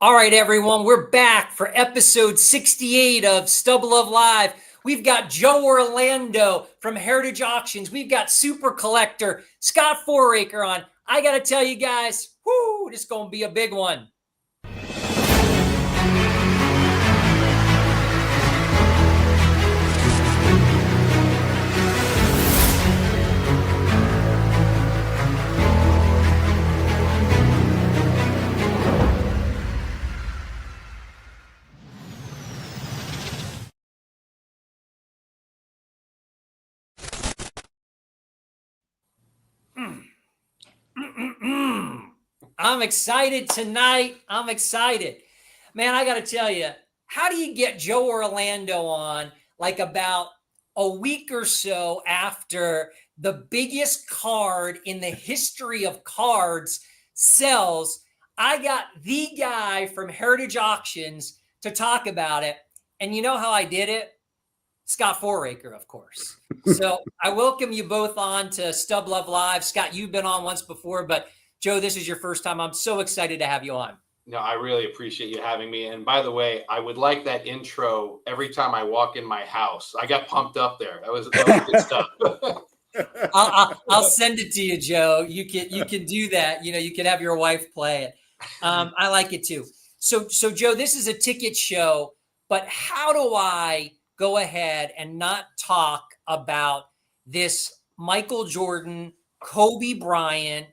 All right, everyone, we're back for episode 68 of Stub Luv Live. We've got Joe Orlando from Heritage Auctions. We've got super collector Scott Foracer on. I got to tell you guys, this is going to be a big one. I'm excited tonight. I'm excited. Man, I got to tell you, how do you get Joe Orlando on like about a week or so after the biggest card in the history of cards sells? I got the guy from Heritage Auctions to talk about it. And you know how I did it? Scott Foracer, of course. So I welcome you both on to Stub Luv Live. Scott, you've been on once before, but Joe, this is your first time. I'm so excited to have you on. No, I really appreciate you having me. And by the way, I would like that intro every time I walk in my house. I got pumped up there. That was good stuff. I'll send it to you, Joe. You can do that. You know, you can have your wife play it. I like it too. So Joe, this is a ticket show, but how do I go ahead and not talk about this Michael Jordan Kobe Bryant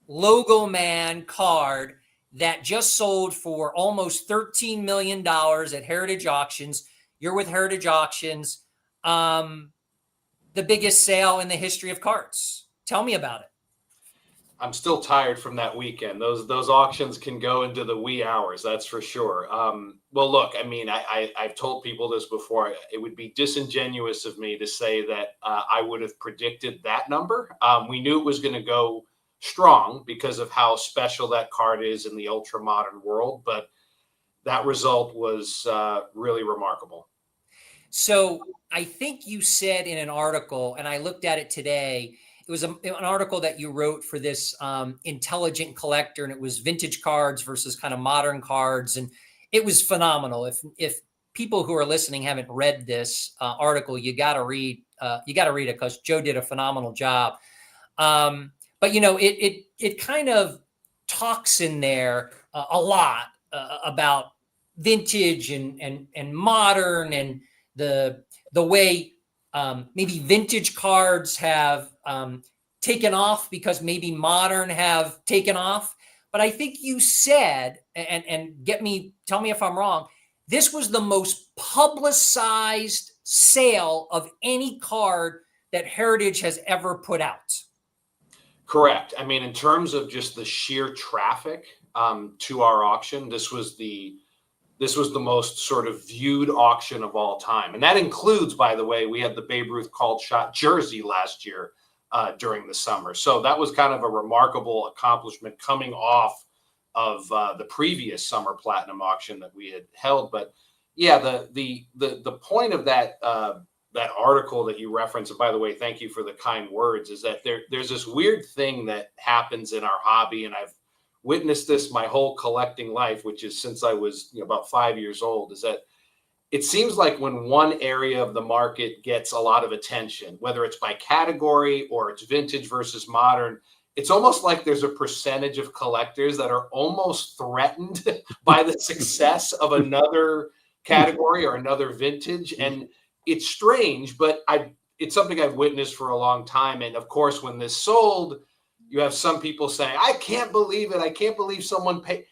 Logoman card that just sold for almost $13 million at Heritage Auctions? You're with Heritage Auctions, the biggest sale in the history of cards. Tell me about it. I'm still tired from that weekend. Those auctions can go into the wee hours, that's for sure. Well, look, I mean, I've told people this before. It would be disingenuous of me to say that I would have predicted that number. We knew it was going to go strong because of how special that card is in the ultra modern world, but that result was really remarkable. So I think you said in an article, and I looked at it today, it was an article that you wrote for this intelligent collector, and it was vintage cards versus kind of modern cards, and it was phenomenal. If people who are listening haven't read this article, you got to read it because Joe did a phenomenal job. But you know, it kind of talks in there a lot about vintage and modern, and the way maybe vintage cards have taken off because maybe modern have taken off. But I think you said, and tell me if I'm wrong, this was the most publicized sale of any card that Heritage has ever put out. Correct. I mean, in terms of just the sheer traffic to our auction, this was the most sort of viewed auction of all time. And that includes, by the way, we had the Babe Ruth called shot jersey last year during the summer. So that was kind of a remarkable accomplishment coming off of the previous summer platinum auction that we had held. But yeah, the point of that that article that you referenced, and by the way, thank you for the kind words, is that there's this weird thing that happens in our hobby, and I've witnessed this my whole collecting life, which is since I was about 5 years old, is that it seems like when one area of the market gets a lot of attention, whether it's by category or it's vintage versus modern, it's almost like there's a percentage of collectors that are almost threatened by the success of another category or another vintage. And it's strange, but it's something I've witnessed for a long time. And of course, when this sold, you have some people saying, I can't believe it. I can't believe someone paid.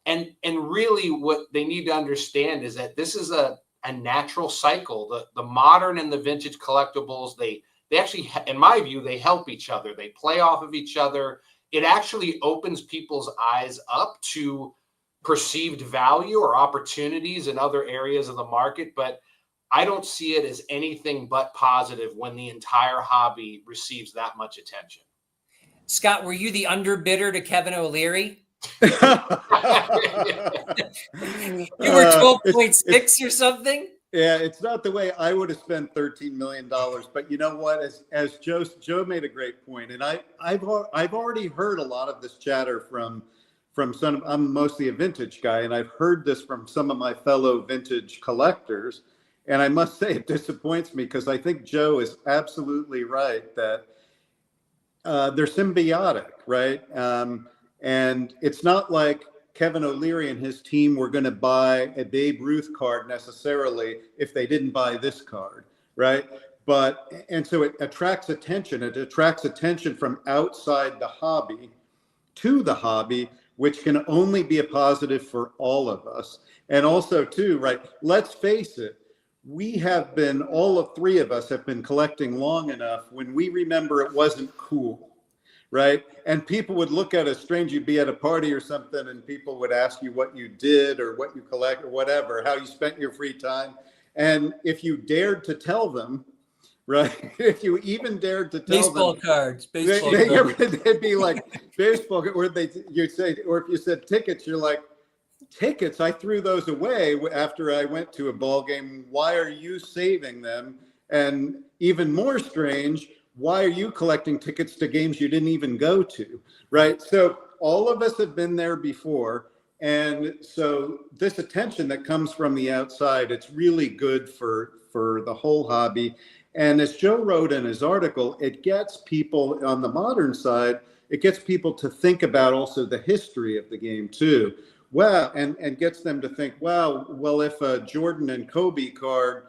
And really what they need to understand is that this is a natural cycle. The modern and the vintage collectibles, they actually, in my view, they help each other. They play off of each other. It actually opens people's eyes up to perceived value or opportunities in other areas of the market. But I don't see it as anything but positive when the entire hobby receives that much attention. Scott, were you the underbidder to Kevin O'Leary? You were 12.6 or something? Yeah, it's not the way I would have spent $13 million. But you know what? As Joe made a great point, and I've already heard a lot of this chatter from from some, I'm mostly a vintage guy, and I've heard this from some of my fellow vintage collectors. And I must say it disappoints me, because I think Joe is absolutely right that they're symbiotic, right? And it's not like Kevin O'Leary and his team were going to buy a Babe Ruth card necessarily if they didn't buy this card, right? And so it attracts attention. It attracts attention from outside the hobby to the hobby, which can only be a positive for all of us. And also too, right, let's face it, we have been, all of three of us have been collecting long enough when we remember it wasn't cool, right? And people would look at us strange. You'd be at a party or something, and people would ask you what you did or what you collect or whatever, how you spent your free time. And if you dared to tell them, right, if you even dared to tell baseball them, cards, baseball cards. they'd be like baseball, or you'd say, or if you said tickets, you're like, tickets, I threw those away after I went to a ball game. Why are you saving them? And even more strange, why are you collecting tickets to games you didn't even go to, right? So all of us have been there before. And so this attention that comes from the outside, it's really good for the whole hobby. And as Joe wrote in his article, it gets people on the modern side, it gets people to think about also the history of the game too. Well, and gets them to think, wow, well, if a Jordan and Kobe card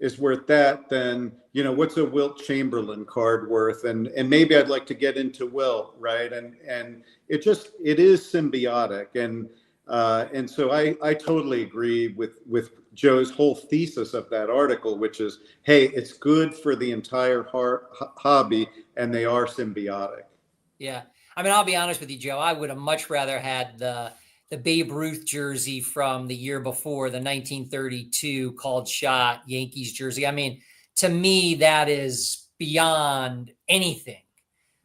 is worth that, then, you know, what's a Wilt Chamberlain card worth? And maybe I'd like to get into Wilt, right? And it is symbiotic. And so I totally agree with Joe's whole thesis of that article, which is, hey, it's good for the entire hobby, and they are symbiotic. Yeah. I mean, I'll be honest with you, Joe, I would have much rather had the Babe Ruth jersey from the year before, the 1932 called shot Yankees jersey. I mean, to me, that is beyond anything.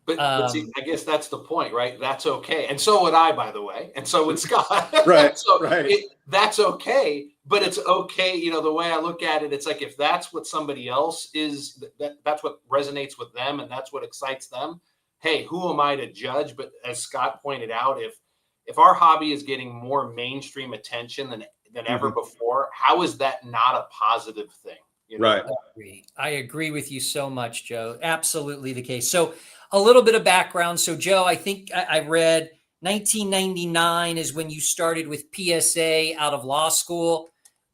But see, I guess that's the point, right? That's okay. And so would I, by the way. And so would Scott. Right. So right. That's okay. But it's okay. You know, the way I look at it, it's like, if that's what somebody else is, that's what resonates with them, and that's what excites them. Hey, who am I to judge? But as Scott pointed out, if our hobby is getting more mainstream attention than ever before, how is that not a positive thing? You know? Right. I agree with you so much, Joe. Absolutely the case. So a little bit of background. So Joe, I think I read 1999 is when you started with PSA out of law school.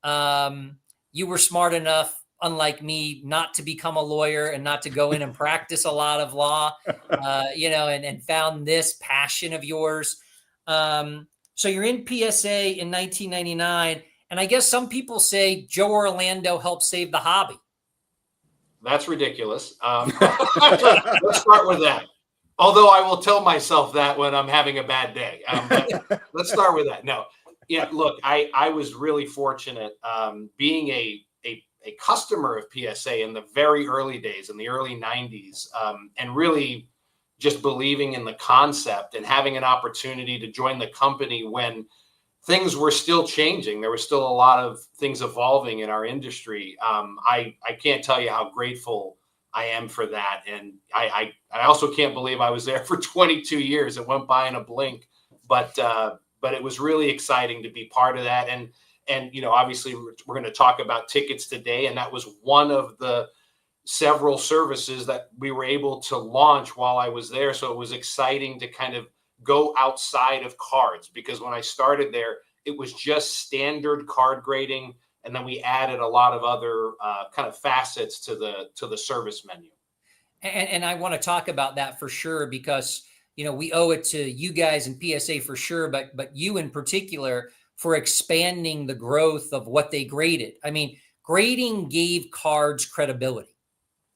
You were smart enough, unlike me, not to become a lawyer and not to go in and practice a lot of law, and found this passion of yours. So you're in PSA in 1999. And I guess some people say Joe Orlando helped save the hobby. That's ridiculous. Let's start with that. Although I will tell myself that when I'm having a bad day. But let's start with that. No. Yeah, look, I was really fortunate being a customer of PSA in the very early days, in the early 90s, and really just believing in the concept and having an opportunity to join the company when things were still changing. There were still a lot of things evolving in our industry. I can't tell you how grateful I am for that. And I also can't believe I was there for 22 years. It went by in a blink, but it was really exciting to be part of that. And, you know, obviously we're going to talk about tickets today. And that was one of the several services that we were able to launch while I was there. So it was exciting to kind of go outside of cards, because when I started there, it was just standard card grading. And then we added a lot of other kind of facets to the service menu. And I want to talk about that for sure, because, you know, we owe it to you guys and PSA for sure, but you in particular for expanding the growth of what they graded. I mean, grading gave cards credibility.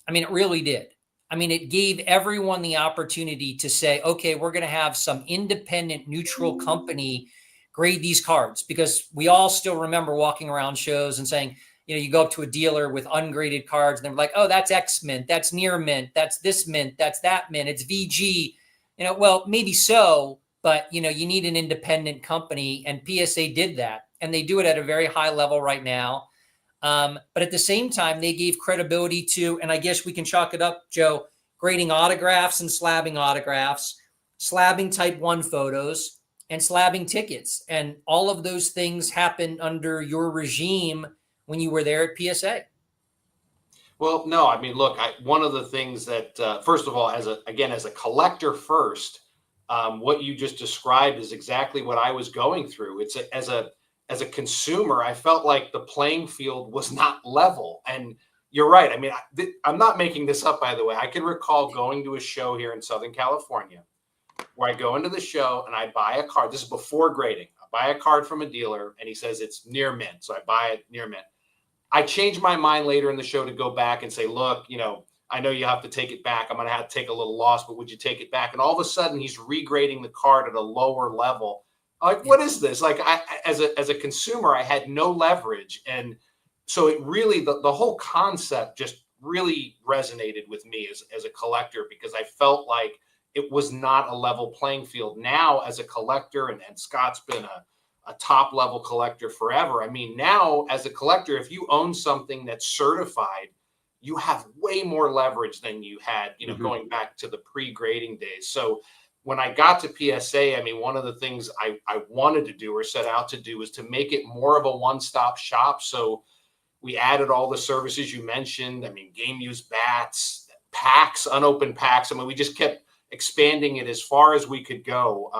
I mean, it really did. I mean, it gave everyone the opportunity to say, okay, we're going to have some independent, neutral company grade these cards, because we all still remember walking around shows and saying, you know, you go up to a dealer with ungraded cards and they're like, oh, that's X mint, that's near mint, that's this mint, that's that mint, it's VG. You know, well, maybe so, but, you know, you need an independent company, and PSA did that, and they do it at a very high level right now. But at the same time, they gave credibility to, and I guess we can chalk it up, Joe, grading autographs and slabbing autographs, slabbing type 1 photos, and slabbing tickets. And all of those things happened under your regime when you were there at PSA. Well, no, I mean, look, one of the things that, first of all, as a collector first, what you just described is exactly what I was going through. As a consumer, I felt like the playing field was not level. And you're right. I mean, I'm not making this up, by the way. I can recall going to a show here in Southern California where I go into the show and I buy a card. This is before grading. I buy a card from a dealer and he says it's near mint. So I buy it near mint. I changed my mind later in the show to go back and say, look, I know you have to take it back. I'm going to have to take a little loss, but would you take it back? And all of a sudden he's regrading the card at a lower level. Like, what is this? Like, as a consumer, I had no leverage. And so it really, the whole concept just really resonated with me as a collector, because I felt like it was not a level playing field. Now, as a collector, and Scott's been a top level collector forever. I mean, now as a collector, if you own something that's certified, you have way more leverage than you had, going back to the pre-grading days. So when I got to PSA, I mean, one of the things I wanted to do or set out to do was to make it more of a one-stop shop. So we added all the services you mentioned. I mean, game used bats, packs, unopened packs. I mean, we just kept expanding it as far as we could go.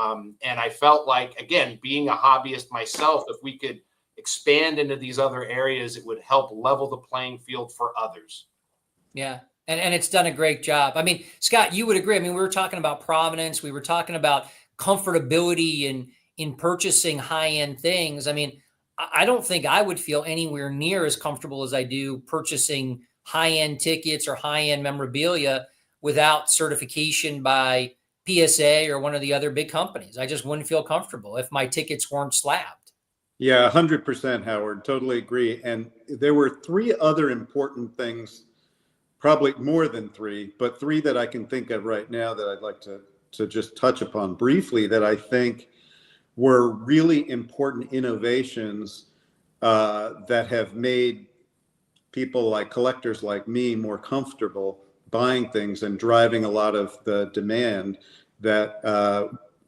And I felt like, again, being a hobbyist myself, if we could expand into these other areas, it would help level the playing field for others. Yeah. And it's done a great job. I mean, Scott, you would agree. I mean, we were talking about provenance. We were talking about comfortability in purchasing high-end things. I mean, I don't think I would feel anywhere near as comfortable as I do purchasing high-end tickets or high-end memorabilia without certification by PSA or one of the other big companies. I just wouldn't feel comfortable if my tickets weren't slabbed. Yeah, 100%, Howard. Totally agree. And there were three other important things, probably more than three, but three that I can think of right now that I'd like to just touch upon briefly, that I think were really important innovations that have made people like collectors like me more comfortable buying things and driving a lot of the demand that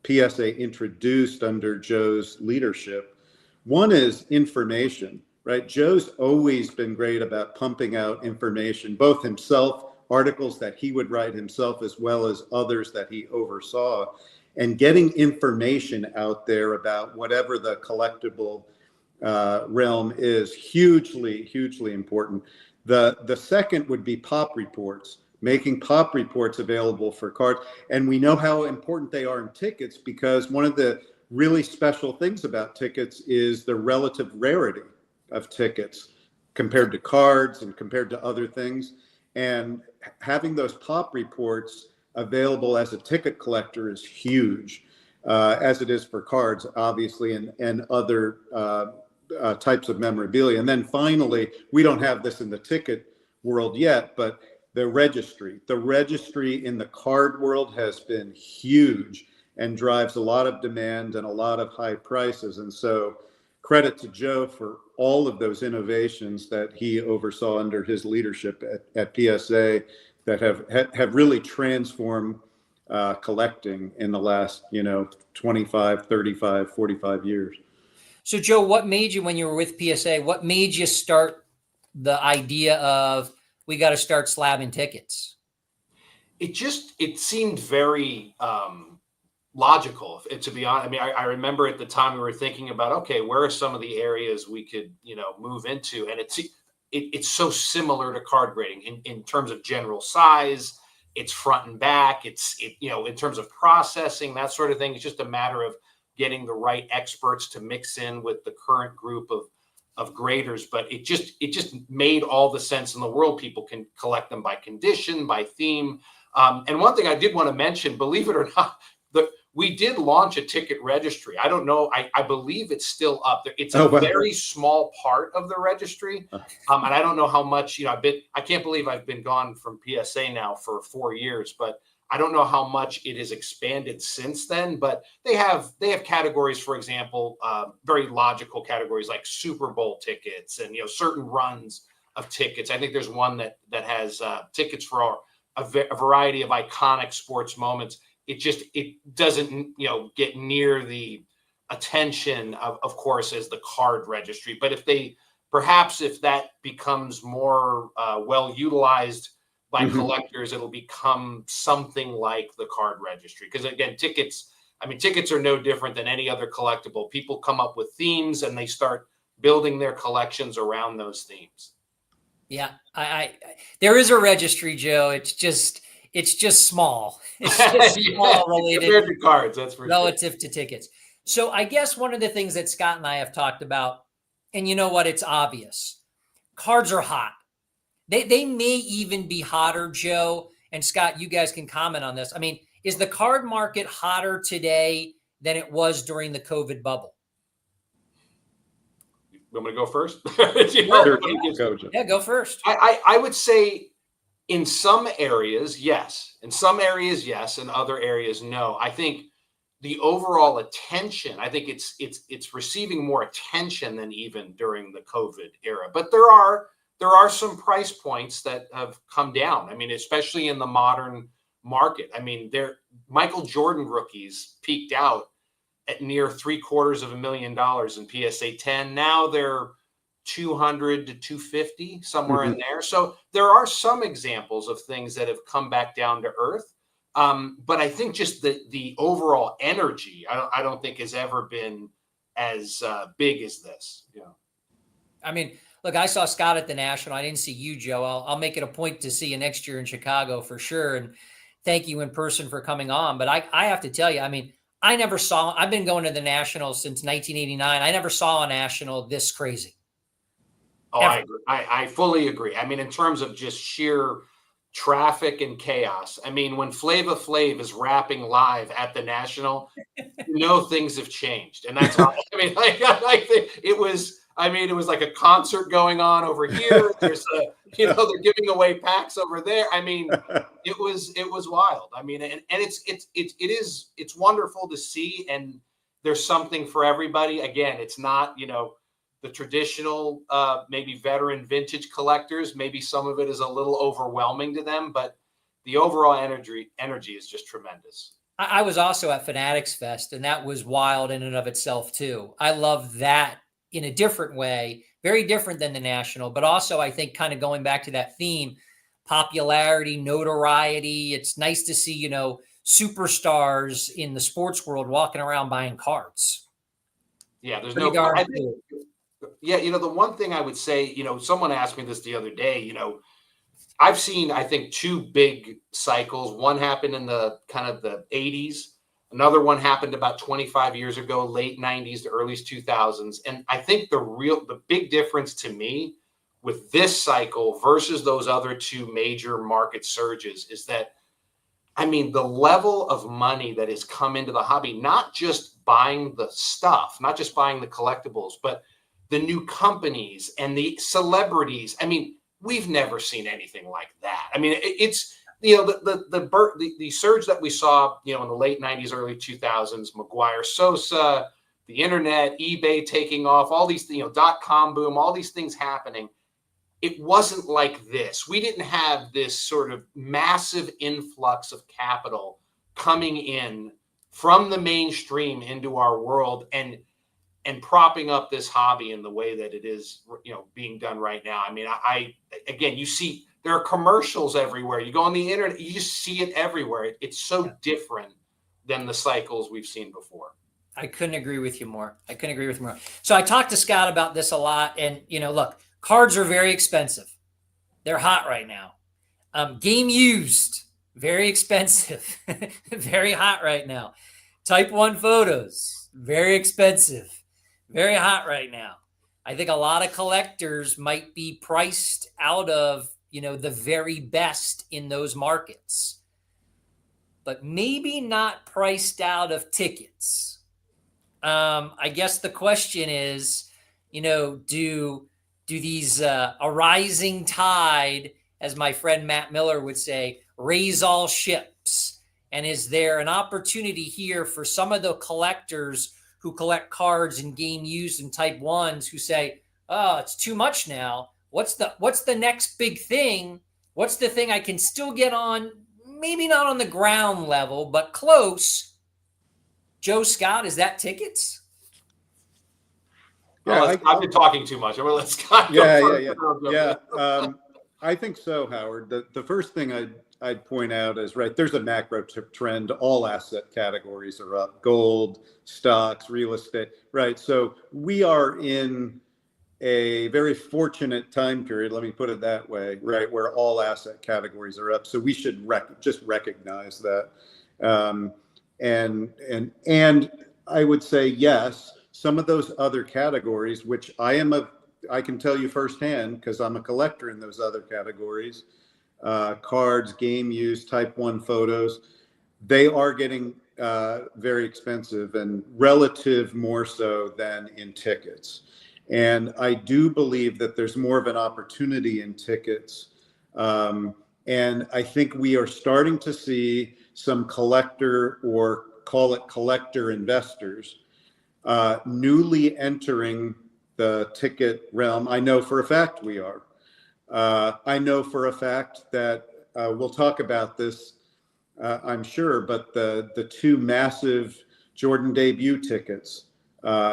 PSA introduced under Joe's leadership. One is information, right? Joe's always been great about pumping out information, both himself, articles that he would write himself, as well as others that he oversaw, and getting information out there about whatever the collectible realm is hugely, hugely important. The second would be pop reports, making pop reports available for cards. And we know how important they are in tickets, because one of the really special things about tickets is the relative rarity of tickets compared to cards and compared to other things. And having those pop reports available as a ticket collector is huge, as it is for cards, obviously, and other types of memorabilia. And then finally, we don't have this in the ticket world yet, but the registry in the card world has been huge and drives a lot of demand and a lot of high prices. And so credit to Joe for all of those innovations that he oversaw under his leadership at PSA that have really transformed collecting in the last, 25, 35, 45 years. So Joe, what made you, when you were with PSA, what made you start the idea of, we got to start slabbing tickets? It seemed very logical, to be honest. I mean, I remember at the time we were thinking about, okay, where are some of the areas we could, move into? And it's so similar to card grading in terms of general size. It's front and back. In terms of processing, that sort of thing. It's just a matter of getting the right experts to mix in with the current group of graders. But it just made all the sense in the world. People can collect them by condition, by theme. And one thing I did want to mention, believe it or not, we did launch a ticket registry. I don't know. I believe it's still up there. It's a very small part of the registry. And I don't know how much, I can't believe I've been gone from PSA now for 4 years, but I don't know how much it has expanded since then. But they have categories, for example, very logical categories like Super Bowl tickets and, certain runs of tickets. I think there's one that has tickets for a variety of iconic sports moments. It doesn't, get near the attention, of course, as the card registry. But if that becomes more well utilized by collectors, it'll become something like the card registry. Because again, tickets are no different than any other collectible. People come up with themes and they start building their collections around those themes. Yeah, I there is a registry, Joe. It's just small. It's just small related compared to cards. That's for relative sure. to tickets. So I guess one of the things that Scott and I have talked about, and you know what, it's obvious. Cards are hot. They may even be hotter, Joe and Scott. You guys can comment on this. I mean, is the card market hotter today than it was during the COVID bubble? You want me to go first? Yeah, go first. I would say in some areas, yes. In some areas, yes. In other areas, no. I think the overall attention, I think it's receiving more attention than even during the COVID era. But there are some price points that have come down. I mean, especially in the modern market. I mean, Michael Jordan rookies peaked out at near $750,000 in PSA 10. Now they're 200 to 250, somewhere in there. So there are some examples of things that have come back down to earth. But I think just the overall energy, I don't think has ever been as big as this. Yeah. I mean, look, I saw Scott at the National. I didn't see you, Joe. I'll make it a point to see you next year in Chicago for sure. And thank you in person for coming on. But I have to tell you, I mean, I've been going to the National since 1989. I never saw a National this crazy. Oh, I agree. I fully agree. I mean, in terms of just sheer traffic and chaos. I mean, when Flava Flav is rapping live at the National, things have changed. And that's how, I mean, it was like a concert going on over here. There's they're giving away packs over there. I mean, it was wild. I mean, and it's wonderful to see. And there's something for everybody. Again, it's not, the traditional, maybe veteran vintage collectors. Maybe some of it is a little overwhelming to them, but the overall energy is just tremendous. I was also at Fanatics Fest, and that was wild in and of itself too. I love that in a different way, very different than the National, but also I think kind of going back to that theme, popularity, notoriety. It's nice to see, superstars in the sports world walking around buying cards. Yeah, there's Pretty no. Yeah, the one thing I would say, someone asked me this the other day, I've seen, I think, two big cycles. One happened in the kind of the 80s. Another one happened about 25 years ago, late 90s to early 2000s. And I think the big difference to me with this cycle versus those other two major market surges is that, I mean, the level of money that has come into the hobby, not just buying the stuff, not just buying the collectibles, but the new companies and the celebrities. I mean, we've never seen anything like that. I mean, it's, the surge that we saw, in the late 90s, early 2000s, McGuire Sosa, the internet, eBay taking off, all these, .com boom, all these things happening. It wasn't like this. We didn't have this sort of massive influx of capital coming in from the mainstream into our world and propping up this hobby in the way that it is, being done right now. I mean, again, you see there are commercials everywhere. You go on the internet, you just see it everywhere. It's so different than the cycles we've seen before. I couldn't agree with you more. So I talked to Scott about this a lot. And, look, cards are very expensive. They're hot right now. Game used, very expensive, very hot right now. Type 1 photos, very expensive. Very hot right now. I think a lot of collectors might be priced out of, the very best in those markets, but maybe not priced out of tickets. I guess the question is, do these a rising tide, as my friend Matt Miller would say, raise all ships? And is there an opportunity here for some of the collectors who collect cards and game used and type 1s who say, oh, it's too much now. What's the next big thing? What's the thing I can still get on? Maybe not on the ground level, but close. Joe, Scott, is that tickets? Yeah, I've been talking too much. I'm gonna let Scott go first. I think so, Howard. The first thing I'd point out is, right, there's a macro trend. All asset categories are up: gold, stocks, real estate. Right. So we are in a very fortunate time period, let me put it that way, right, where all asset categories are up. So we should just recognize that. And I would say, yes, some of those other categories, which I can tell you firsthand because I'm a collector in those other categories, cards, game use, type 1 photos, they are getting very expensive, and relative more so than in tickets. And I do believe that there's more of an opportunity in tickets. And I think we are starting to see some collector, or call it collector investors, newly entering the ticket realm. I know for a fact we are. I know for a fact that we'll talk about this, I'm sure, but the two massive Jordan debut tickets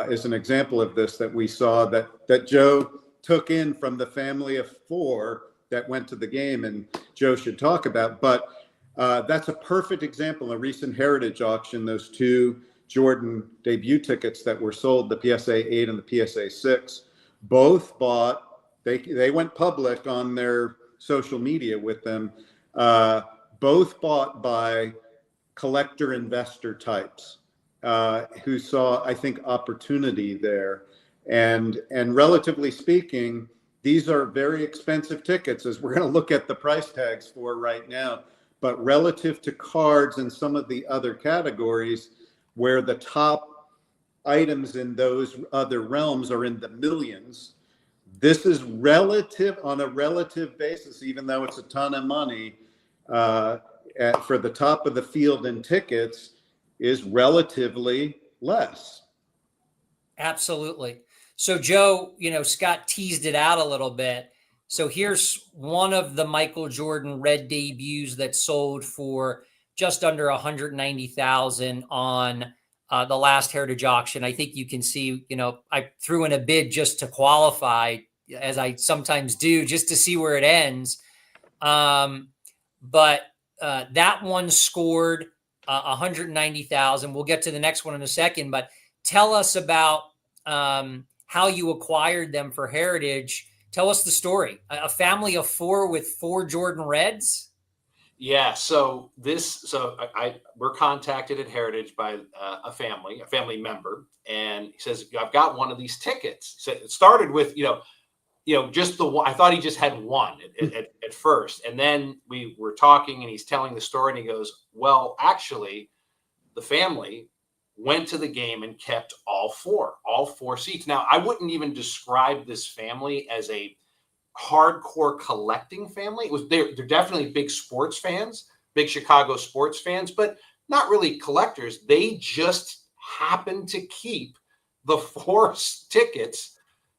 is an example of this that we saw that Joe took in from the family of 4 that went to the game, and Joe should talk about. But that's a perfect example. A recent Heritage auction, those two Jordan debut tickets that were sold, the PSA 8 and the PSA 6, both bought. They went public on their social media with them. Both bought by collector investor types. Who saw, I think, opportunity there. And relatively speaking, these are very expensive tickets, as we're going to look at the price tags for right now. But relative to cards and some of the other categories, where the top items in those other realms are in the millions, this is relative, on a relative basis, even though it's a ton of money, for the top of the field in tickets, is relatively less. Absolutely. So Joe, Scott teased it out a little bit. So here's one of the Michael Jordan red debuts that sold for just under 190,000 on the last Heritage auction. I think you can see, I threw in a bid just to qualify, as I sometimes do, just to see where it ends. But that one scored 190,000. We'll get to the next one in a second, but tell us about how you acquired them for Heritage. Tell us the story. A family of 4 with 4 Jordan Reds. Yeah. So we're contacted at Heritage by a family member, and he says, "I've got one of these tickets." So it started with, just the one. I thought he just had one at first. And then we were talking, and he's telling the story, and he goes, "Well, actually, the family went to the game and kept all four seats." Now, I wouldn't even describe this family as a hardcore collecting family. They're definitely big sports fans, big Chicago sports fans, but not really collectors. They just happened to keep the 4 tickets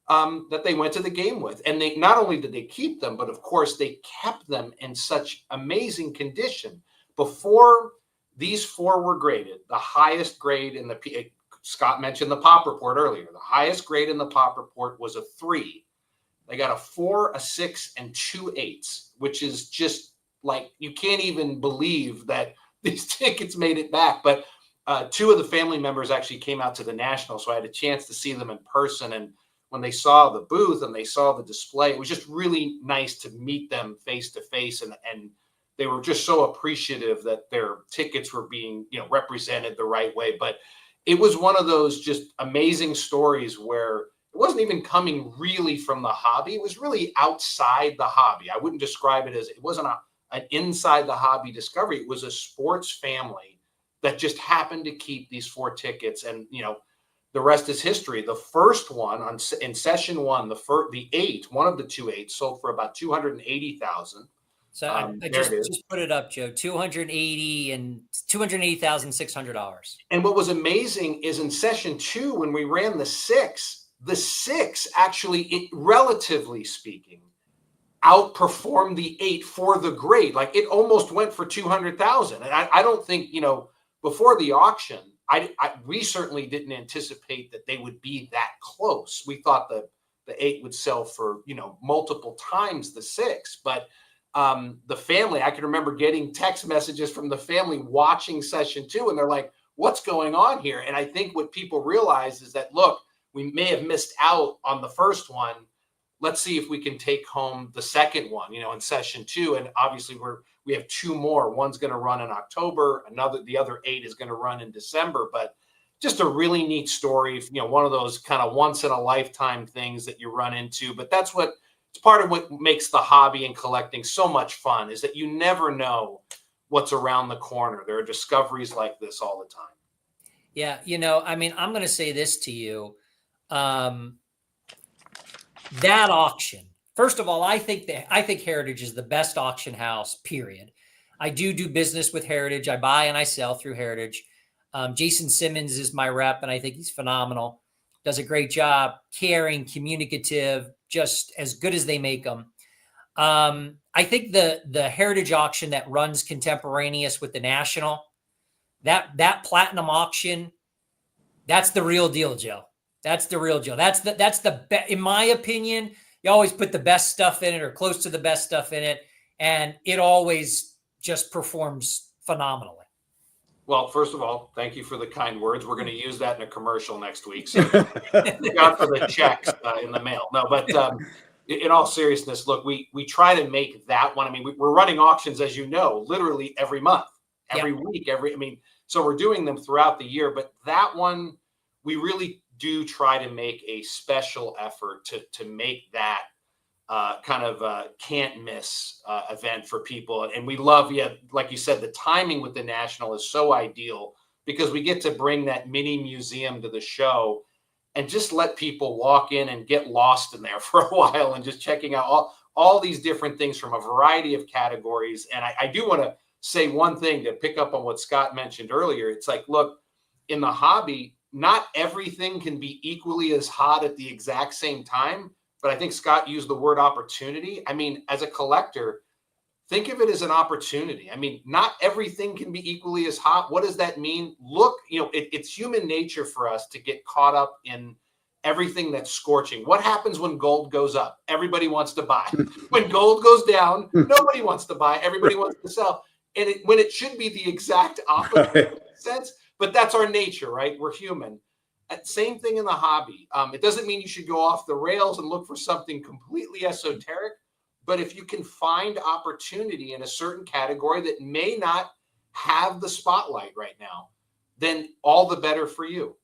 that they went to the game with. And they not only did they keep them, but of course they kept them in such amazing condition. Before these 4 were graded, the highest grade in the Scott mentioned the pop report earlier. The highest grade in the pop report was a 3. They got a 4, a 6, and 2 8s, which is just like, you can't even believe that these tickets made it back. But 2 of the family members actually came out to the National, so I had a chance to see them in person. And when they saw the booth and they saw the display, it was just really nice to meet them face to face. And they were just so appreciative that their tickets were being, represented the right way. But it was one of those just amazing stories where it wasn't even coming really from the hobby. It was really outside the hobby. I wouldn't describe it as, it wasn't an inside the hobby discovery. It was a sports family that just happened to keep these 4 tickets. And, the rest is history. The first one in session 1, the 8, one of the 2 8s sold for about 280,000. So I just put it up, Joe. $280,600. And what was amazing is in session 2, when we ran the 6 actually, relatively speaking, outperformed the 8 for the grade. Like, it almost went for 200,000. And I don't think, before the auction, we certainly didn't anticipate that they would be that close. We thought the 8 would sell for, multiple times the 6, but the family, I can remember getting text messages from the family watching session 2, and they're like, what's going on here? And I think what people realize is that, look, we may have missed out on the first one. Let's see if we can take home the second one, in session 2. And obviously we have 2 more. One's going to run in October. The other 8 is going to run in December. But just a really neat story, one of those kind of once in a lifetime things that you run into. But it's part of what makes the hobby and collecting so much fun, is that you never know what's around the corner. There are discoveries like this all the time. Yeah. I'm going to say this to you. That auction, first of all, I think Heritage is the best auction house, period. I do business with Heritage. I buy and I sell through Heritage. Jason Simmons is my rep, and I think he's phenomenal. Does a great job, caring, communicative, just as good as they make them. I think the Heritage auction that runs contemporaneous with the National, that platinum auction, that's the real deal, Joe. That's the real deal. That's the best, in my opinion. You always put the best stuff in it, or close to the best stuff in it, and it always just performs phenomenally. Well, first of all, thank you for the kind words. We're going to use that in a commercial next week. So look out for the checks in the mail. No, but in all seriousness, look, we try to make that one. I mean, we're running auctions, as you know, literally every month, every week, so we're doing them throughout the year. But that one, we really do try to make a special effort to make that kind of can't miss event for people. And we love, like you said, the timing with the National is so ideal, because we get to bring that mini museum to the show and just let people walk in and get lost in there for a while, and just checking out all these different things from a variety of categories. And I do want to say one thing to pick up on what Scott mentioned earlier. It's like, look, in the hobby, not everything can be equally as hot at the exact same time. But I think Scott used the word opportunity. I mean, as a collector, think of it as an opportunity. I mean, not everything can be equally as hot. What does that mean? Look, it's human nature for us to get caught up in everything that's scorching. What happens when gold goes up? Everybody wants to buy. When gold goes down, nobody wants to buy. Everybody wants to sell. And when it should be the exact opposite sense, but that's our nature, right? We're human. Same thing in the hobby. It doesn't mean you should go off the rails and look for something completely esoteric, but if you can find opportunity in a certain category that may not have the spotlight right now, then all the better for you.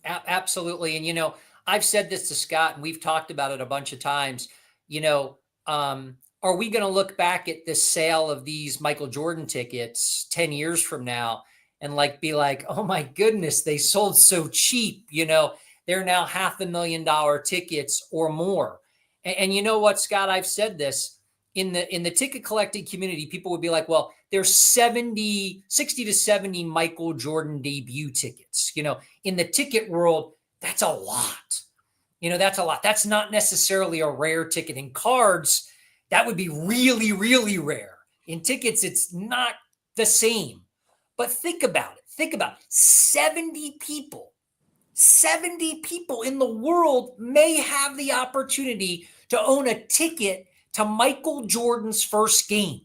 Absolutely. And, I've said this to Scott, and we've talked about it a bunch of times. Are we going to look back at the sale of these Michael Jordan tickets 10 years from now and be like, oh my goodness, they sold so cheap, they're now $500,000 tickets or more. And you know what, Scott, I've said this in the ticket collecting community, people would be like, well, there's 60 to 70 Michael Jordan debut tickets, in the ticket world, that's a lot, that's a lot. That's not necessarily a rare ticket. In cards, that would be really, really rare. In tickets, it's not the same. But think about it. 70 people in the world may have the opportunity to own a ticket to Michael Jordan's first game.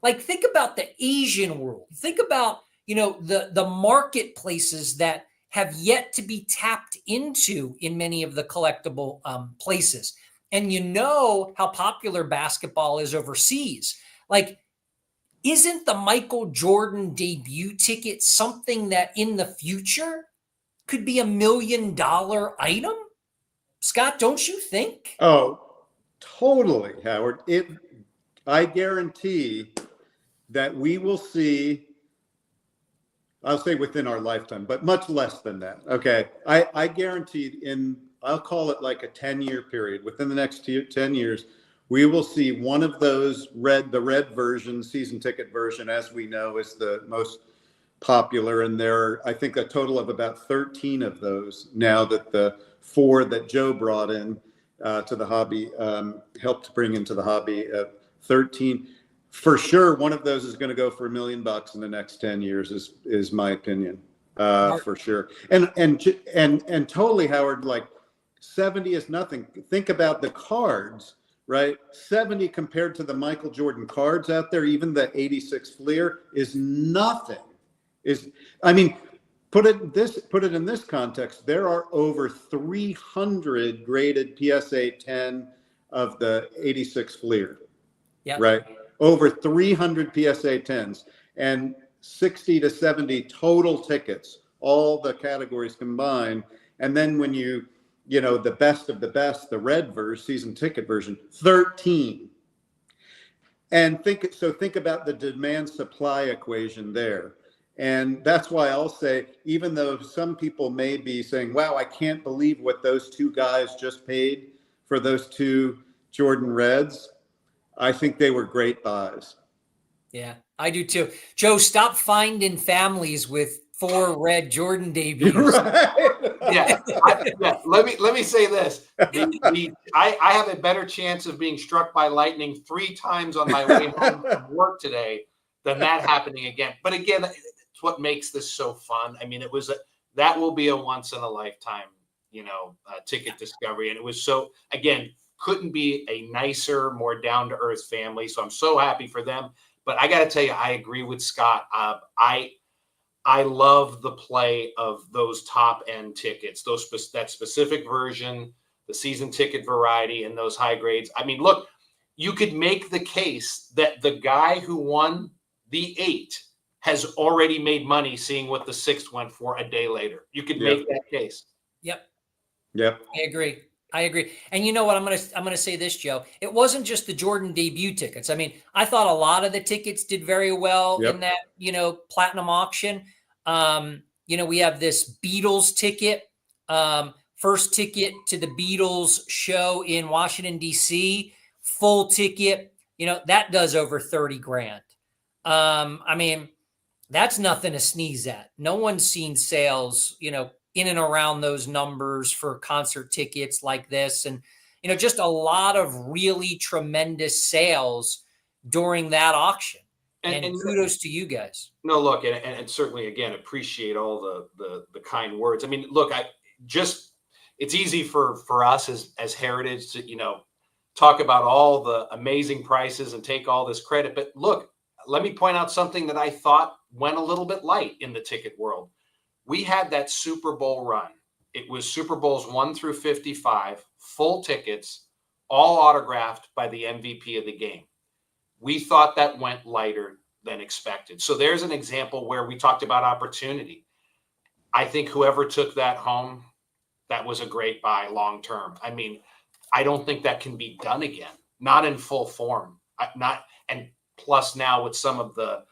Think about the Asian world. Think about, the marketplaces that have yet to be tapped into in many of the collectible places. And how popular basketball is overseas. Isn't the Michael Jordan debut ticket something that in the future could be $1 million item? Scott, don't you think? Oh, totally, Howard. I guarantee that we will see, I'll say within our lifetime, but much less than that. Okay. I guarantee I'll call it like a 10-year period. Within the next 10 years, we will see one of those the red version, season ticket version, as we know, is the most popular. And there are, I think, a total of about 13 of those now that the 4 that Joe brought in to the hobby, helped bring into the hobby, 13. For sure, one of those is going to go for $1 million in the next 10 years, is my opinion. for sure. And totally, Howard, like 70 is nothing. Think about the cards, right? 70 compared to the Michael Jordan cards out there, even the 86 Fleer is nothing. I mean, put it in this context. There are over 300 graded PSA 10 of the 86 Fleer. Yeah. Right. Over 300 PSA 10s and 60 to 70 total tickets, all the categories combined. And then when the best of the best, the red season ticket version, 13. And think about the demand supply equation there. And that's why I'll say, even though some people may be saying, wow, I can't believe what those two guys just paid for those two Jordan Reds, I think they were great buys. Yeah, I do too. Joe, stop finding families with 4 red Jordan debuts. Right. Yeah. Let me say this. I have a better chance of being struck by lightning 3 times on my way home from work today than that happening again. But again, it's what makes this so fun. I mean, that will be a once in a lifetime, ticket discovery. And it was so, again, couldn't be a nicer, more down to earth family. So I'm so happy for them. But I got to tell you, I agree with Scott. I love the play of those top end tickets, that specific version, the season ticket variety, and those high grades. I mean, look, you could make the case that the guy who won the 8 has already made money seeing what the 6th went for a day later. You could make that case. Yep. I agree. And you know what? I'm gonna say this, Joe. It wasn't just the Jordan debut tickets. I mean, I thought a lot of the tickets did very well in that, platinum auction. We have this Beatles ticket, first ticket to the Beatles show in Washington, D.C., full ticket, that does over 30 grand. I mean, that's nothing to sneeze at. No one's seen sales, in and around those numbers for concert tickets like this. And, just a lot of really tremendous sales during that auction. And kudos to you guys. No, look, and certainly, again, appreciate all the kind words. I mean, look, it's easy for us as Heritage to, talk about all the amazing prices and take all this credit. But look, let me point out something that I thought went a little bit light in the ticket world. We had that Super Bowl run. It was Super Bowls 1 through 55, full tickets, all autographed by the MVP of the game. We thought that went lighter than expected. So there's an example where we talked about opportunity. I think whoever took that home, that was a great buy long term. I mean, I don't think that can be done again, not in full form. And plus now with some of the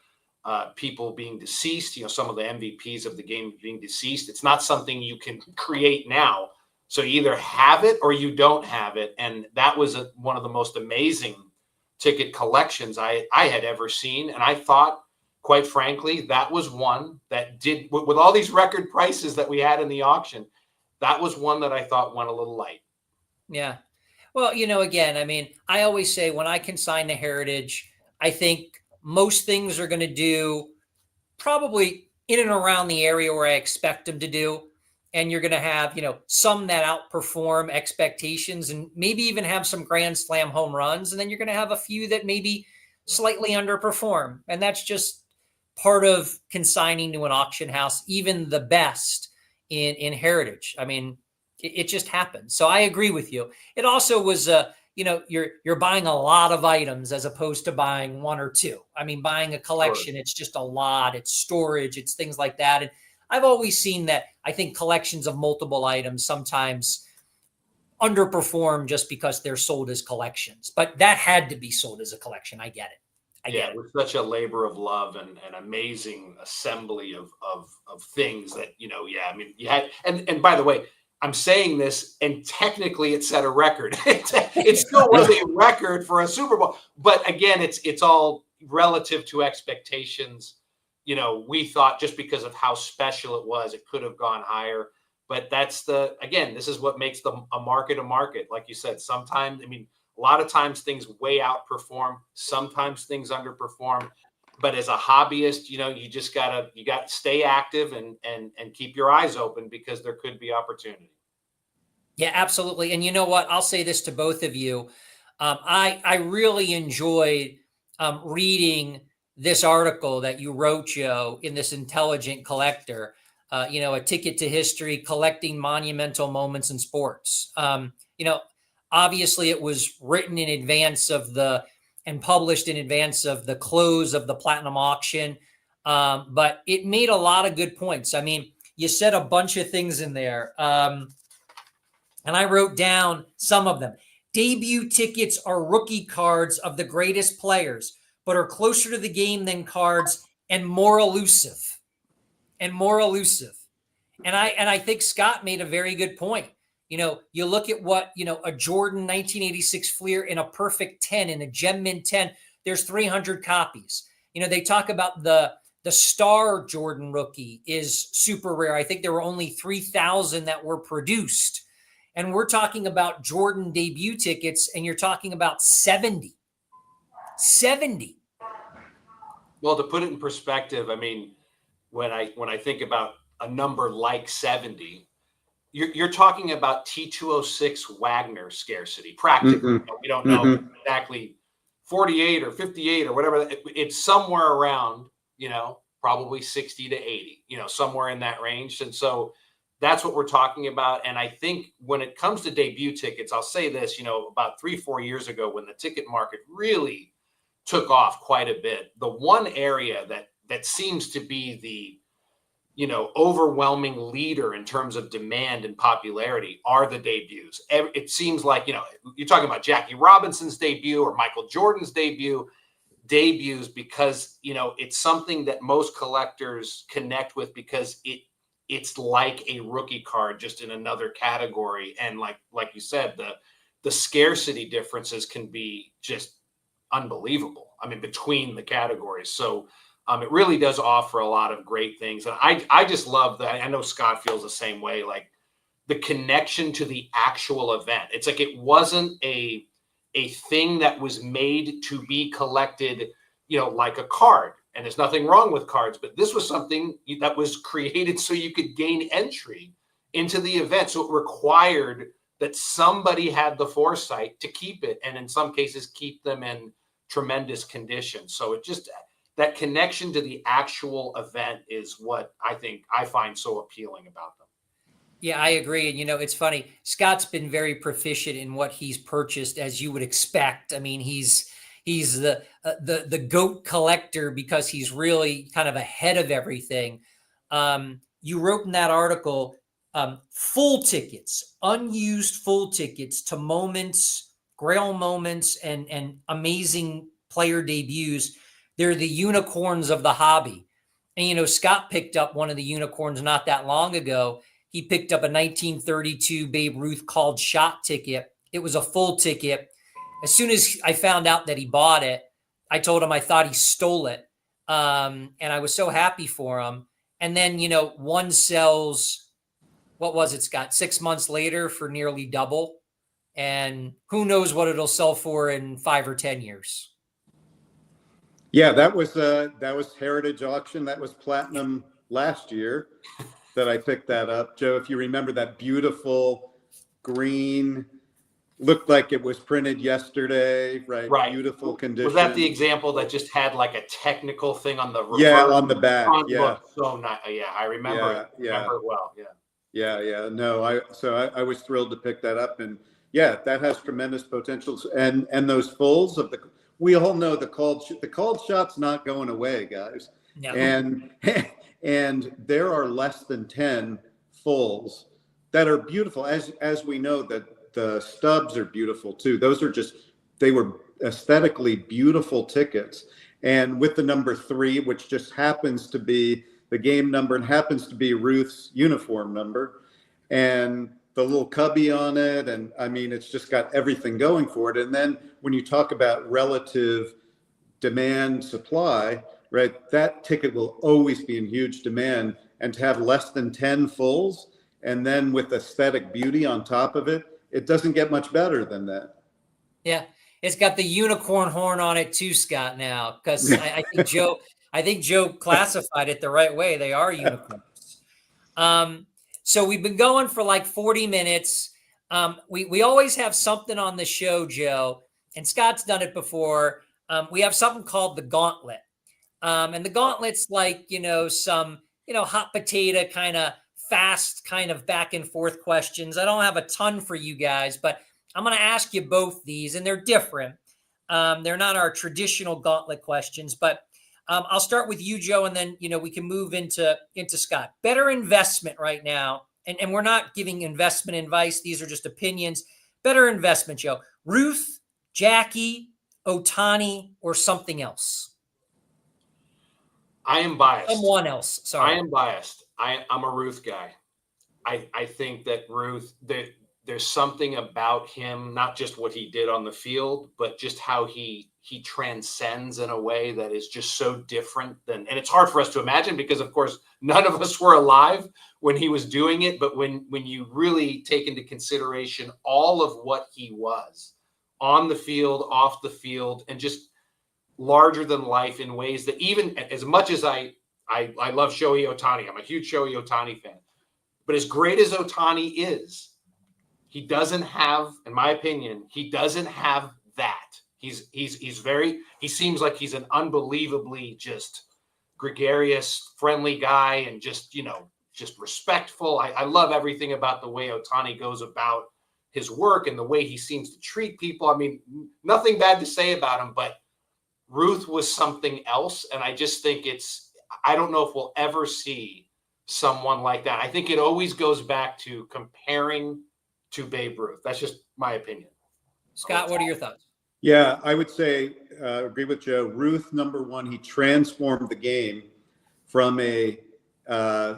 people being deceased, some of the MVPs of the game being deceased, it's not something you can create now. So you either have it or you don't have it. And that was one of the most amazing ticket collections I had ever seen. And I thought, quite frankly, that was one that did, with all these record prices that we had in the auction, that was one that I thought went a little light. Yeah. Well, again, I mean, I always say when I consign the Heritage, I think most things are going to do probably in and around the area where I expect them to do. And you're going to have, some that outperform expectations and maybe even have some grand slam home runs. And then you're going to have a few that maybe slightly underperform. And that's just part of consigning to an auction house, even the best in Heritage. I mean, it just happens. So I agree with you. It also was, you're buying a lot of items as opposed to buying 1 or 2. I mean, buying a collection, It's just a lot. It's storage. It's things like that. And I've always seen that. I think collections of multiple items sometimes underperform just because they're sold as collections. But that had to be sold as a collection. I get it. It was such a labor of love and an amazing assembly of things that, I mean, you had, and by the way, I'm saying this, and technically it set a record. It still was a record for a Super Bowl. But again, it's all relative to expectations. We thought just because of how special it was, it could have gone higher. But this is what makes a market. Like you said, sometimes, I mean, a lot of times things way outperform. Sometimes things underperform. but as a hobbyist, you just gotta stay active and keep your eyes open, because there could be opportunity. Yeah, absolutely. And you know what? I'll say this to both of you. I really enjoyed reading this article that you wrote, Joe, in this Intelligent Collector. A ticket to history, collecting monumental moments in sports. Obviously, it was written in advance of and published in advance of the close of the platinum auction, but it made a lot of good points. I mean, you said a bunch of things in there. And I wrote down some of them. Debut tickets are rookie cards of the greatest players, but are closer to the game than cards and more elusive. And I think Scott made a very good point. You look at what, a Jordan 1986 Fleer in a perfect 10, in a Gem Mint 10, there's 300 copies. They talk about the Star Jordan rookie is super rare. I think there were only 3,000 that were produced. And we're talking about Jordan debut tickets, and you're talking about 70. Well, to put it in perspective, I mean, when I think about a number like 70, you're talking about T206 Wagner scarcity, practically. Mm-hmm. We don't know exactly 48 or 58 or whatever. It's somewhere around, probably 60 to 80, somewhere in that range. And so that's what we're talking about. And I think when it comes to debut tickets, I'll say this, about 3-4 years ago, when the ticket market really took off quite a bit, the one area that seems to be the overwhelming leader in terms of demand and popularity are the debuts. It seems like, you're talking about Jackie Robinson's debut or Michael Jordan's debuts, because, it's something that most collectors connect with, because it's like a rookie card, just in another category. And like you said, the scarcity differences can be just unbelievable. I mean, between the categories. So it really does offer a lot of great things. And I just love that. I know Scott feels the same way, like the connection to the actual event. It's like, it wasn't a thing that was made to be collected, like a card. And there's nothing wrong with cards, but this was something that was created so you could gain entry into the event. So it required that somebody had the foresight to keep it, and in some cases keep them in tremendous condition. So it just, that connection to the actual event is what I find so appealing about them. Yeah, I agree. And it's funny. Scott's been very proficient in what he's purchased, as you would expect. I mean, he's the GOAT collector, because he's really kind of ahead of everything. You wrote in that article, full tickets, unused full tickets to moments, grail moments, and amazing player debuts. They're the unicorns of the hobby. And, Scott picked up one of the unicorns not that long ago. He picked up a 1932 Babe Ruth called shot ticket. It was a full ticket. As soon as I found out that he bought it, I told him I thought he stole it. And I was so happy for him. And then, one sells, what was it, Scott, 6 months later for nearly double. And who knows what it'll sell for in 5 or 10 years. Yeah, that was Heritage Auction. That was platinum last year that I picked that up. Joe, if you remember that beautiful green, looked like it was printed yesterday, right? Beautiful condition. Was that the example that just had like a technical thing on the reverse? Yeah, on the back. Yeah. So nice. Yeah, I remember it. Yeah. Remember it well. Yeah. No, I was thrilled to pick that up, and yeah, that has tremendous potential. And those fulls of we all know the called shot's not going away, guys. No. And there are less than 10 fulls that are beautiful, as we know that the stubs are beautiful too. They were aesthetically beautiful tickets. And with the number 3, which just happens to be the game number and happens to be Ruth's uniform number, and the little cubby on it. And I mean, it's just got everything going for it. And then when you talk about relative demand supply, right, that ticket will always be in huge demand. And to have less than 10 fulls, and then with aesthetic beauty on top of it, it doesn't get much better than that. Yeah. It's got the unicorn horn on it too, Scott. Now, because I think Joe classified it the right way. They are unicorns. So we've been going for like 40 minutes. We always have something on the show, Joe, and Scott's done it before. We have something called the gauntlet. And the gauntlet's like, some, hot potato kind of fast kind of back and forth questions. I don't have a ton for you guys, but I'm going to ask you both these, and they're different. They're not our traditional gauntlet questions, but I'll start with you, Joe, and then, we can move into Scott. Better investment right now, and we're not giving investment advice. These are just opinions. Better investment, Joe. Ruth, Jackie, Ohtani, or something else? I am biased. Someone else. Sorry. I am biased. I'm a Ruth guy. I think that Ruth, there's something about him, not just what he did on the field, but just how he transcends in a way that is just so different and it's hard for us to imagine because, of course, none of us were alive when he was doing it. But when you really take into consideration all of what he was on the field, off the field, and just larger than life in ways that even as much as I love Shohei Ohtani, I'm a huge Shohei Ohtani fan, but as great as Ohtani is, he doesn't have, in my opinion, he doesn't have that. He seems like he's an unbelievably just gregarious, friendly guy and just respectful. I love everything about the way Ohtani goes about his work and the way he seems to treat people. I mean, nothing bad to say about him, but Ruth was something else. And I just think I don't know if we'll ever see someone like that. I think it always goes back to comparing to Babe Ruth. That's just my opinion. Scott, what are your thoughts? Yeah, I would say, agree with Joe. Ruth, number one, he transformed the game from a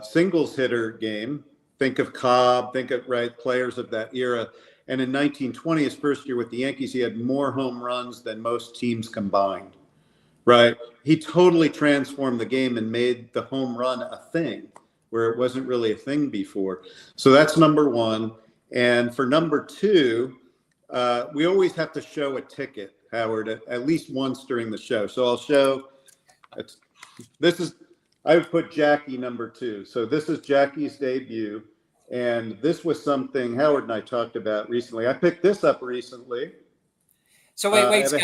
singles hitter game. Think of Cobb, think of players of that era. And in 1920, his first year with the Yankees, he had more home runs than most teams combined. Right? He totally transformed the game and made the home run a thing where it wasn't really a thing before. So that's number one. And for number two, we always have to show a ticket, Howard, at least once during the show. So I'll show, I would put Jackie number two. So this is Jackie's debut. And this was something Howard and I talked about recently. I picked this up recently. So wait, Scott,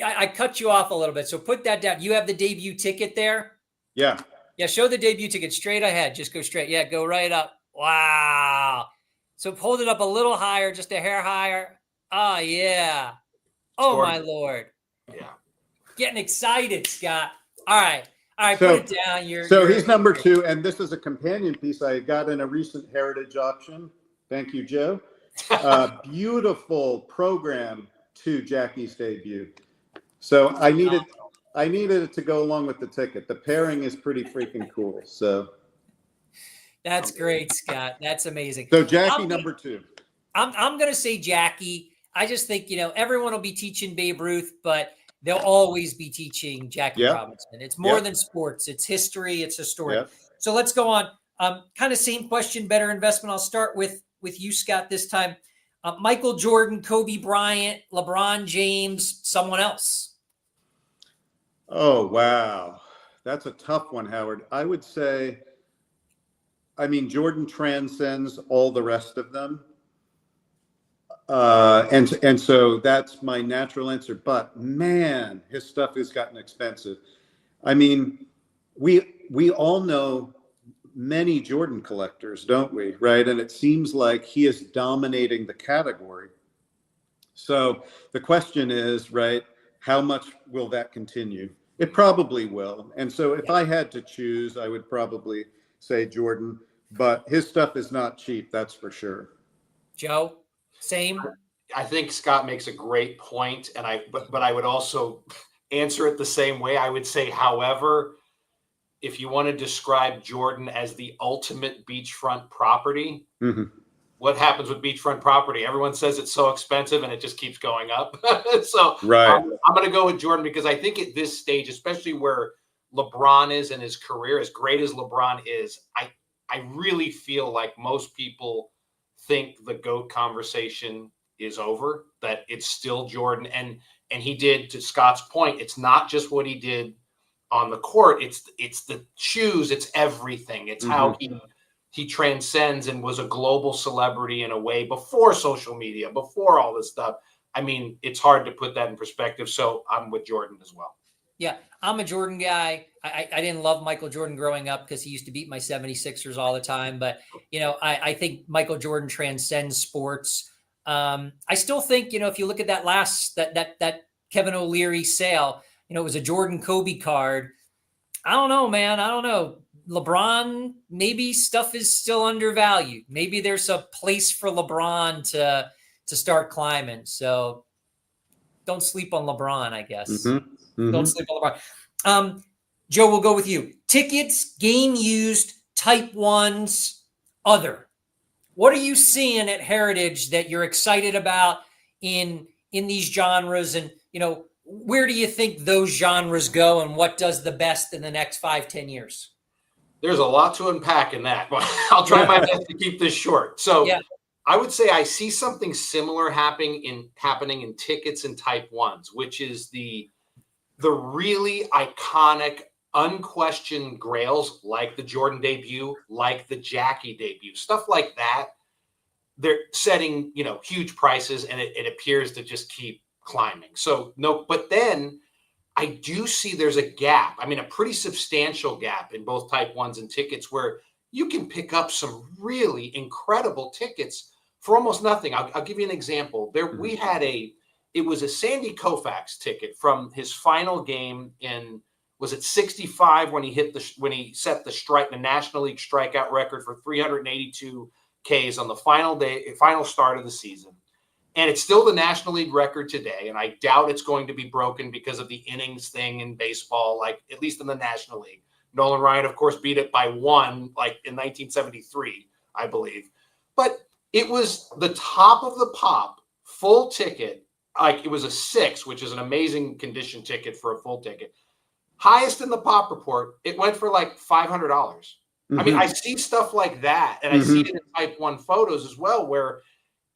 I cut you off a little bit. So put that down. You have the debut ticket there? Yeah. Yeah, show the debut ticket straight ahead. Just go straight. Yeah, go right up. Wow. So hold it up a little higher, just a hair higher. Oh, yeah. Oh, my Lord. Yeah. Getting excited, Scott. All right. So, put it down. He's number two, and this is a companion piece I got in a recent Heritage auction. Thank you, Joe. Beautiful program to Jackie's debut. So I needed it to go along with the ticket. The pairing is pretty freaking cool. So that's great, Scott. That's amazing. So Jackie number two. I'm going to say Jackie. I just think, everyone will be teaching Babe Ruth, but they'll always be teaching Jackie Robinson. It's more than sports. It's history. It's a story. Yep. So let's go on. Kind of same question, better investment. I'll start with you, Scott, this time. Michael Jordan, Kobe Bryant, LeBron James, someone else. Oh, wow. That's a tough one, Howard. I would say, Jordan transcends all the rest of them. And so that's my natural answer. But man, his stuff has gotten expensive. We all know many Jordan collectors, don't we? Right. And it seems like he is dominating the category. So the question is, right, how much will that continue? It probably will. And so if I had to choose, I would probably say Jordan, but his stuff is not cheap. That's for sure. Joe, same. I think Scott makes a great point, but I would also answer it the same way. I would say, however, if you want to describe Jordan as the ultimate beachfront property, what happens with beachfront property? Everyone says it's so expensive and it just keeps going up. So I'm going to go with Jordan because I think at this stage, especially where LeBron is in his career, as great as LeBron is, I really feel like most people think the GOAT conversation is over, that it's still Jordan. And he did, to Scott's point, it's not just what he did on the court. It's the shoes. It's everything. It's how he transcends and was a global celebrity in a way before social media, before all this stuff. I mean, it's hard to put that in perspective. So I'm with Jordan as well. Yeah, I'm a Jordan guy. I didn't love Michael Jordan growing up because he used to beat my 76ers all the time. But, I think Michael Jordan transcends sports. I still think, if you look at that that Kevin O'Leary sale, it was a Jordan Kobe card. I don't know, man. I don't know. LeBron, maybe stuff is still undervalued. Maybe there's a place for LeBron to start climbing. So don't sleep on LeBron, I guess. Don't sleep on LeBron. Joe, we'll go with you. Tickets, game used, type ones, other. What are you seeing at Heritage that you're excited about in these genres? And, where do you think those genres go, and what does the best in the next 5-10 years? There's a lot to unpack in that. I'll try my best to keep this short. So I would say I see something similar happening in tickets and type ones, which is the really iconic, unquestioned grails like the Jordan debut, like the Jackie debut, stuff like that. They're setting, huge prices, and it appears to just keep climbing. So no, but then I do see there's a gap. I mean, a pretty substantial gap in both type ones and tickets where you can pick up some really incredible tickets for almost nothing. I'll give you an example. We had it was a Sandy Koufax ticket from his final game in, was it 65 when he set the National League strikeout record for 382 Ks on the final start of the season. And it's still the National League record today. And I doubt it's going to be broken because of the innings thing in baseball, like at least in the National League. Nolan Ryan, of course, beat it by 1, like in 1973, I believe. But it was the top of the pop, full ticket. Like it was a 6, which is an amazing condition ticket for a full ticket. Highest in the pop report, it went for like $500. I mean, I see stuff like that, and I see it in type 1 photos as well, where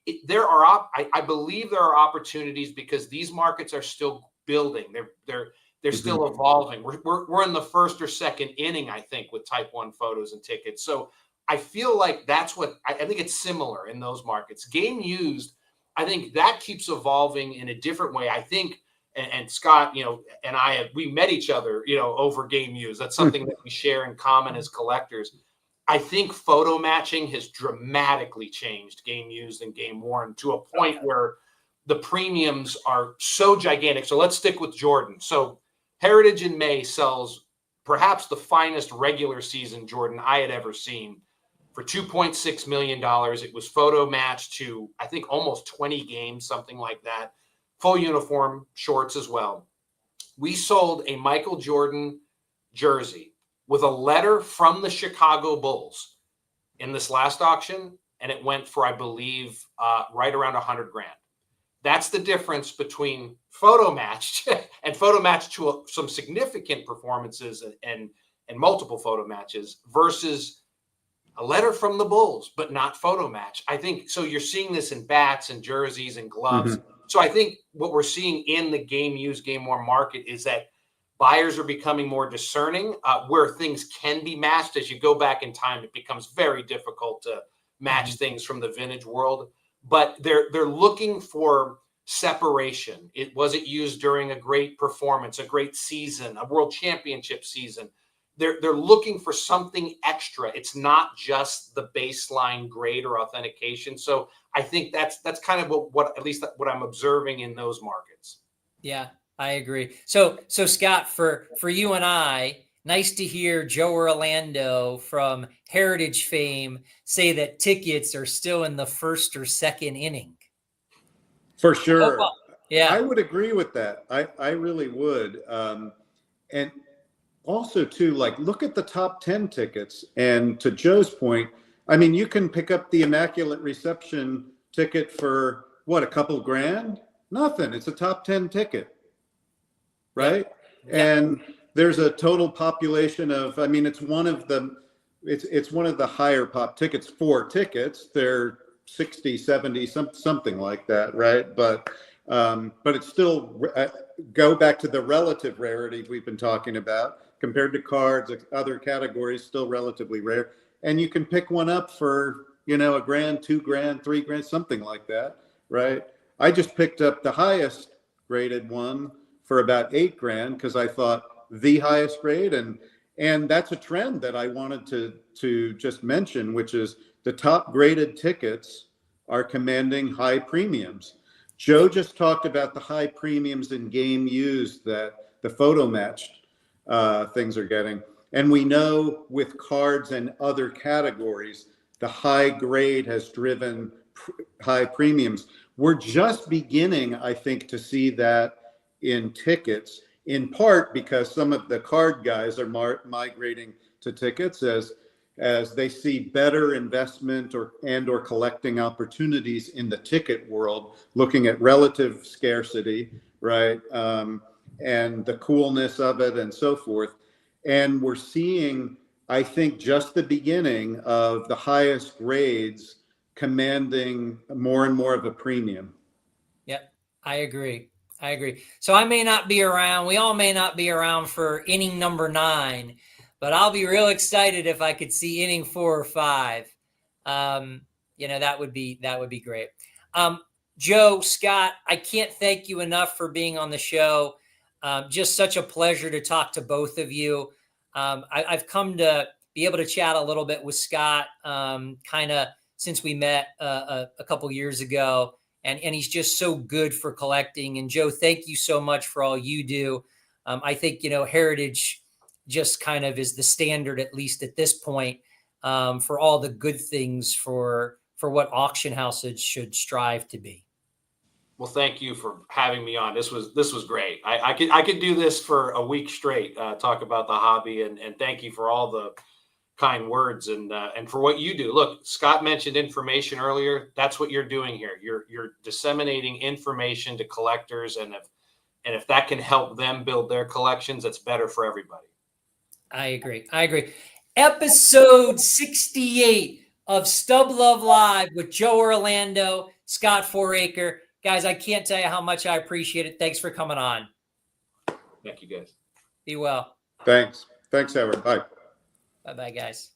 I believe there are opportunities because these markets are still building. They're still evolving. We're in the first or second inning, I think, with type 1 photos and tickets. So I feel like that's what I think it's similar in those markets. Game used, I think that keeps evolving in a different way. I think, and Scott, and we met each other, over game used. That's something that we share in common as collectors. I think photo matching has dramatically changed game used and game worn to a point where the premiums are so gigantic. So let's stick with Jordan. So Heritage in May sells perhaps the finest regular season Jordan I had ever seen for $2.6 million. It was photo matched to, I think, almost 20 games, something like that. Full uniform, shorts as well. We sold a Michael Jordan jersey with a letter from the Chicago Bulls in this last auction, and it went for, I believe, right around $100,000. That's the difference between photo matched and photo matched to some significant performances and multiple photo matches versus a letter from the Bulls, but not photo match. I think so. You're seeing this in bats and jerseys and gloves. So I think what we're seeing in the game used, game worn market is that buyers are becoming more discerning where things can be matched. As you go back in time, it becomes very difficult to match things from the vintage world. But they're looking for separation. Was it used during a great performance, a great season, a world championship season? They're looking for something extra. It's not just the baseline grade or authentication. So I think that's kind of what at least what I'm observing in those markets. Yeah, I agree. So Scott, for you and I, nice to hear Joe Orlando from Heritage fame say that tickets are still in the first or second inning. For sure. Yeah, I would agree with that. I really would. And also too, like, look at the top 10 tickets. And to Joe's point, I mean, you can pick up the Immaculate Reception ticket for what, a couple grand? Nothing. It's a top 10 ticket. Right. Yeah. And there's a total population of, I mean, it's one of the higher pop tickets, 4 tickets. They're 60, 70, something like that, right? But it's still, go back to the relative rarity we've been talking about, compared to cards, other categories, still relatively rare. And you can pick one up for, $1,000, $2,000, $3,000, something like that, right? I just picked up the highest graded one for about $8,000 because I thought the highest grade, and that's a trend that I wanted to just mention, which is the top graded tickets are commanding high premiums. Joe just talked about the high premiums in game used that the photo matched things are getting. And we know with cards and other categories, the high grade has driven high premiums. We're just beginning, I think, to see that in tickets, in part because some of the card guys are migrating to tickets as they see better investment or collecting opportunities in the ticket world, looking at relative scarcity, right? And the coolness of it and so forth. And we're seeing, I think, just the beginning of the highest grades commanding more and more of a premium. Yep, I agree. So I may not be around. We all may not be around for inning number 9, but I'll be real excited if I could see inning 4 or 5. That would be great. Joe, Scott, I can't thank you enough for being on the show. Just such a pleasure to talk to both of you. I've come to be able to chat a little bit with Scott, kind of since we met a couple years ago. And he's just so good for collecting. And Joe, thank you so much for all you do. I think, Heritage just kind of is the standard, at least at this point, for all the good things for what auction houses should strive to be. Well, thank you for having me on. This was great. I could do this for a week straight, talk about the hobby, and thank you for all the kind words and for what you do. Look, Scott mentioned information earlier. That's what you're doing here. You're disseminating information to collectors, and if that can help them build their collections, that's better for everybody. I agree. Episode 68 of Stub Luv Live with Joe Orlando, Scott Foraker. Guys, I can't tell you how much I appreciate it. Thanks for coming on. Thank you, guys. Be well. Thanks, Howard. Bye. Bye-bye, guys.